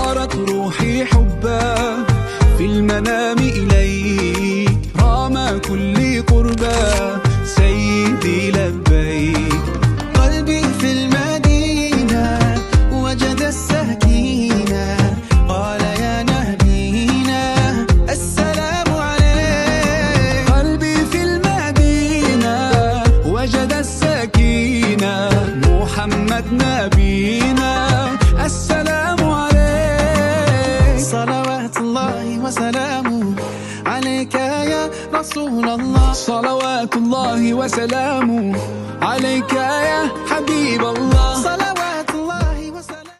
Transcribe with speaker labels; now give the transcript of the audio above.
Speaker 1: صارت روحي حبا في المنام إليك رام كل قربا سيدي لبيك.
Speaker 2: قلبي في المدينة وجد السكينة قال يا نبينا السلام عليك.
Speaker 1: قلبي في المدينة وجد السكينة محمد نبينا السلام عليك.
Speaker 2: صلوات الله وسلامه عليك يا رسول الله.
Speaker 1: صلوات الله وسلامه عليك يا حبيب الله.